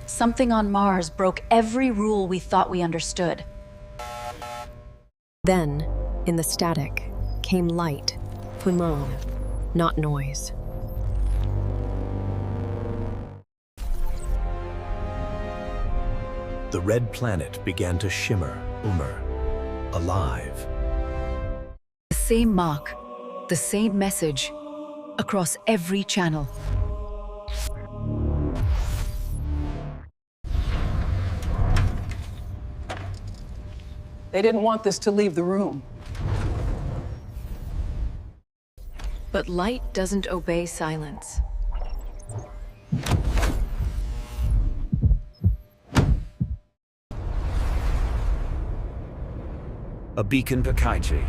something on Mars broke every rule we thought we understood. Then, in the static, came light, fumon, not noise. The red planet began to shimmer, alive. The same mark, the same message, across every channel. They didn't want this to leave the room. But light doesn't obey silence. A beacon Pikachi,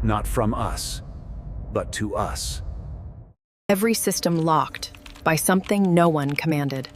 not from us, but to us. Every system locked by something no one commanded.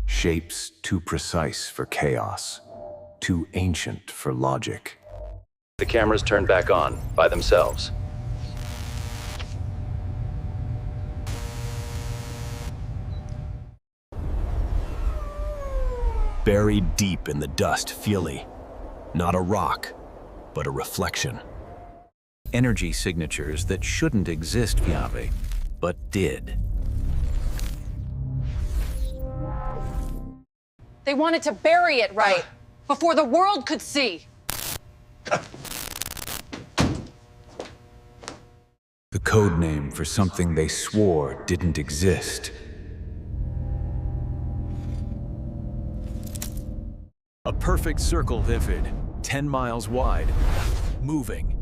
Shapes too precise for chaos, too ancient for logic. The cameras turned back on by themselves. Buried deep in the dust, Feely. Not a rock, but a reflection. Energy signatures that shouldn't exist, Fiave, but did. They wanted to bury it right, before the world could see. The code name for something they swore didn't exist. A perfect circle, Vivid, 10 miles wide, moving.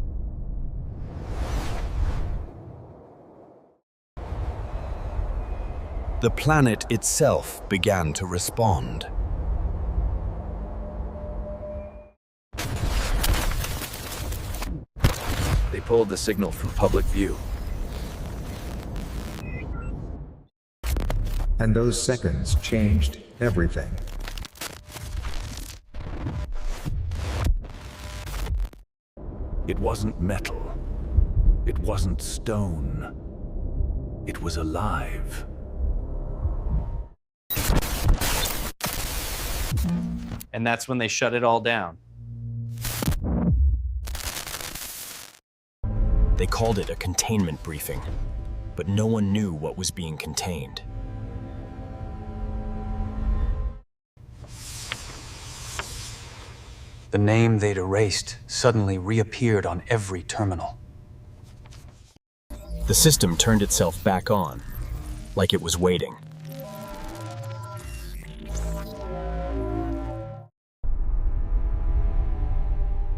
The planet itself began to respond. They pulled the signal from public view. And those seconds changed everything. It wasn't metal. It wasn't stone. It was alive. And that's when they shut it all down. They called it a containment briefing, but no one knew what was being contained. The name they'd erased suddenly reappeared on every terminal. The system turned itself back on, like it was waiting.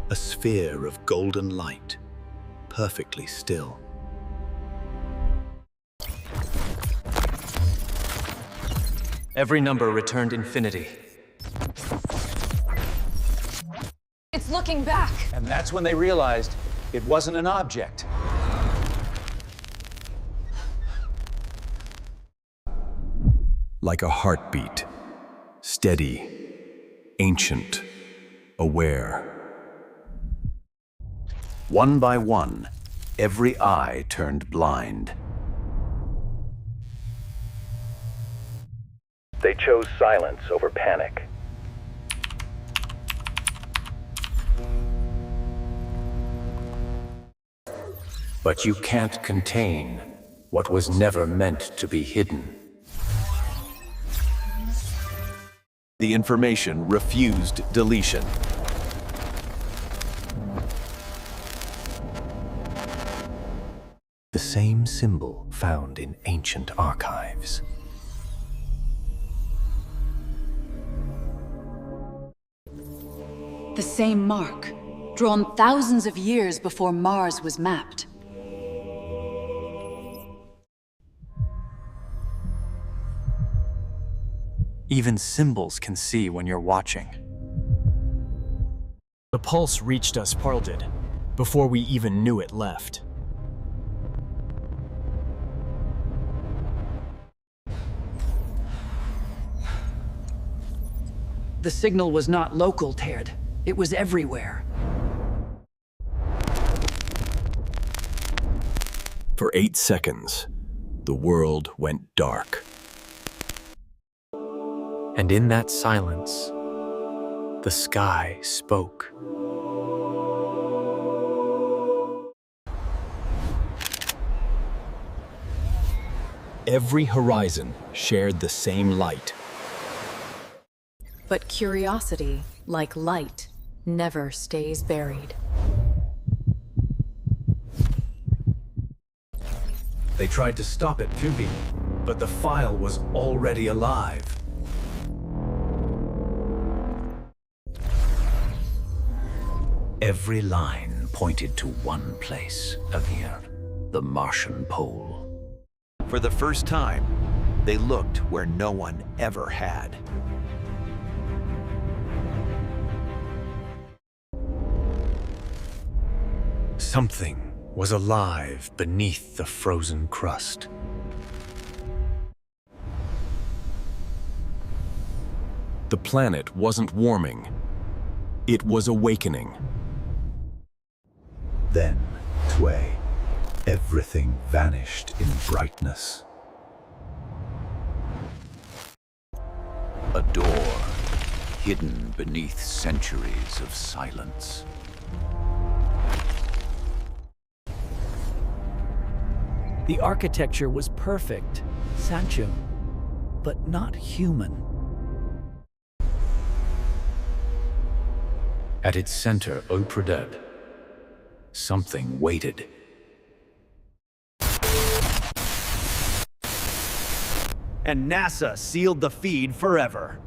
A sphere of golden light, perfectly still. Every number returned infinity. It's looking back. And that's when they realized it wasn't an object. Like a heartbeat, steady, ancient, aware. One by one, every eye turned blind. They chose silence over panic. But you can't contain what was never meant to be hidden. The information refused deletion. The same symbol found in ancient archives. The same mark, drawn thousands of years before Mars was mapped. Even symbols can see when you're watching. The pulse reached us, Parl did, before we even knew it left. The signal was not local, Terd. It was everywhere. For 8 seconds, the world went dark. And in that silence, the sky spoke. Every horizon shared the same light. But curiosity, like light, never stays buried. They tried to stop it, but the file was already alive. Every line pointed to one place, Avir, the Martian pole. For the first time, they looked where no one ever had. Something was alive beneath the frozen crust. The planet wasn't warming. It was awakening. Then, Tway, everything vanished in brightness. A door, hidden beneath centuries of silence. The architecture was perfect, Sancho, but not human. At its center, Opredeb, something waited. And NASA sealed the feed forever.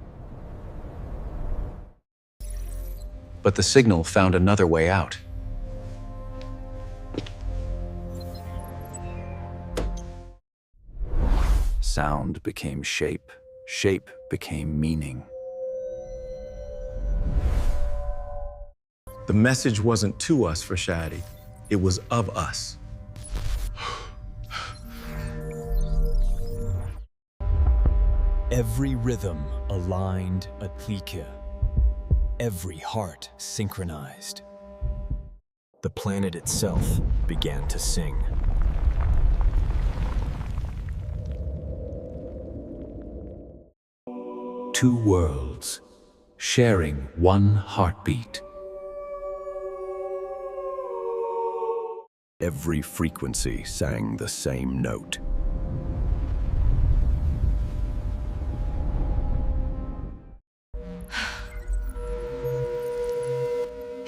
But the signal found another way out. Sound became shape. Shape became meaning. The message wasn't to us for Shadi. It was of us. Every rhythm aligned a tlika. Every heart synchronized. The planet itself began to sing. Two worlds, sharing one heartbeat. Every frequency sang the same note.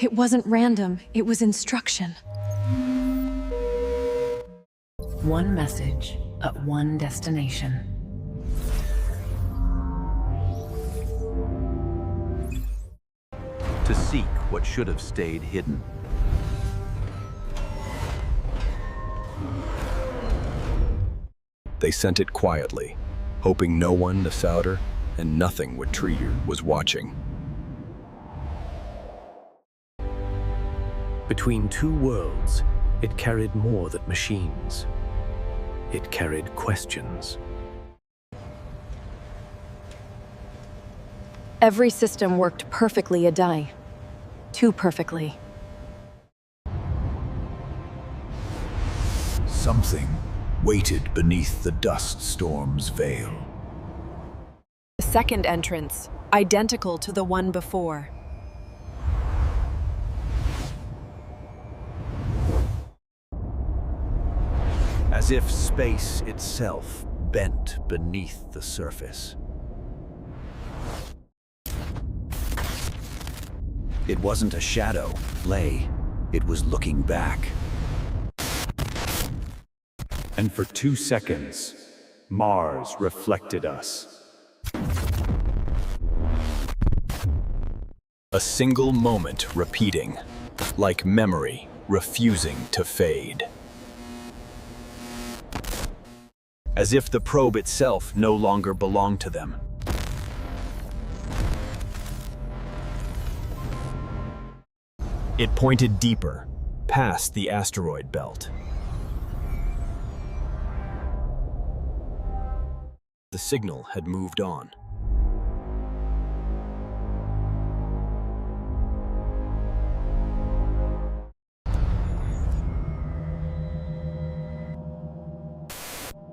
It wasn't random, it was instruction. One message at one destination. To seek what should have stayed hidden. They sent it quietly, hoping no one, the Souter, and nothing what Treater was watching. Between two worlds, it carried more than machines. It carried questions. Every system worked perfectly a day. Too perfectly. Something waited beneath the dust storm's veil. The second entrance, identical to the one before. As if space itself bent beneath the surface. It wasn't a shadow, lay. It was looking back. And for 2 seconds, Mars reflected us. A single moment repeating, like memory refusing to fade. As if the probe itself no longer belonged to them. It pointed deeper, past the asteroid belt. The signal had moved on.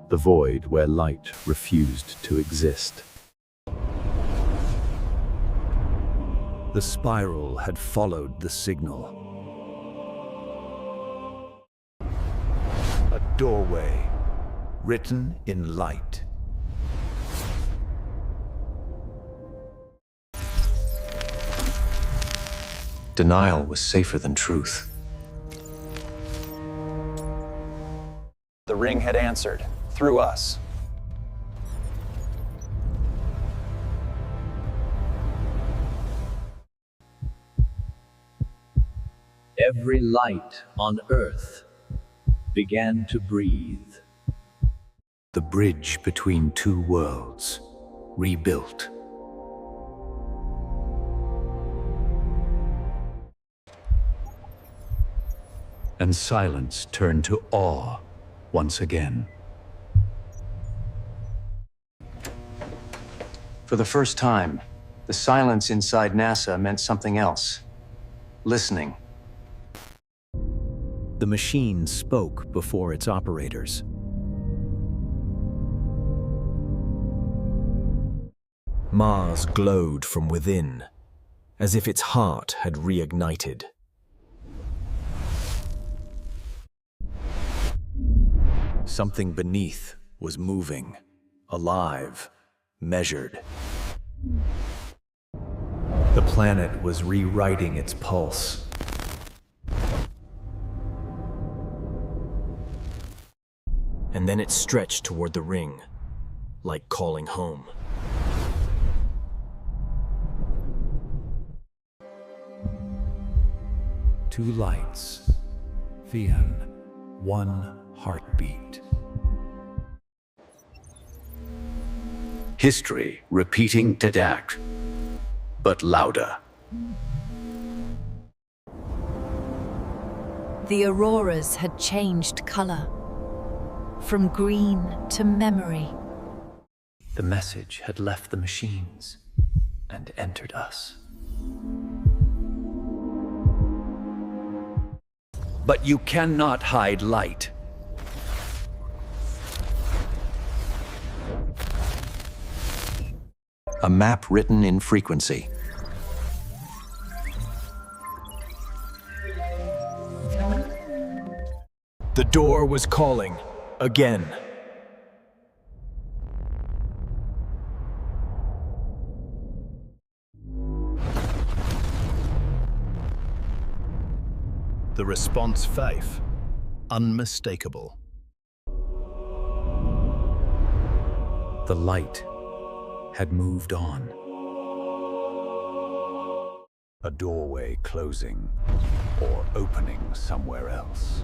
the void where light refused to exist. The spiral had followed the signal. A doorway, written in light. Denial was safer than truth. The ring had answered, through us. Every light on Earth began to breathe. The bridge between two worlds rebuilt. And silence turned to awe once again. For the first time, the silence inside NASA meant something else. Listening. The machine spoke before its operators. Mars glowed from within, as if its heart had reignited. Something beneath was moving, alive, measured. The planet was rewriting its pulse. And then it stretched toward the ring, like calling home. Two lights, Vian, one heartbeat. History repeating Tadak, but louder. The auroras had changed color, from green to memory. The message had left the machines and entered us. But you cannot hide light. A map written in frequency. The door was calling again. The response, Faith, unmistakable. The light had moved on. A doorway closing or opening somewhere else.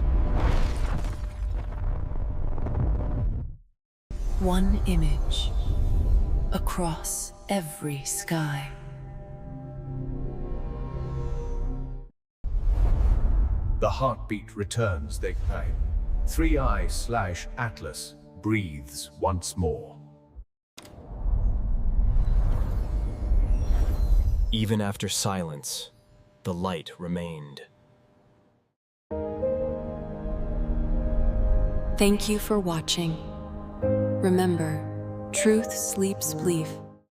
One image across every sky. The heartbeat returns, Dekpai. 3i/Atlas breathes once more. Even after silence, the light remained. Thank you for watching. Remember, truth sleeps belief.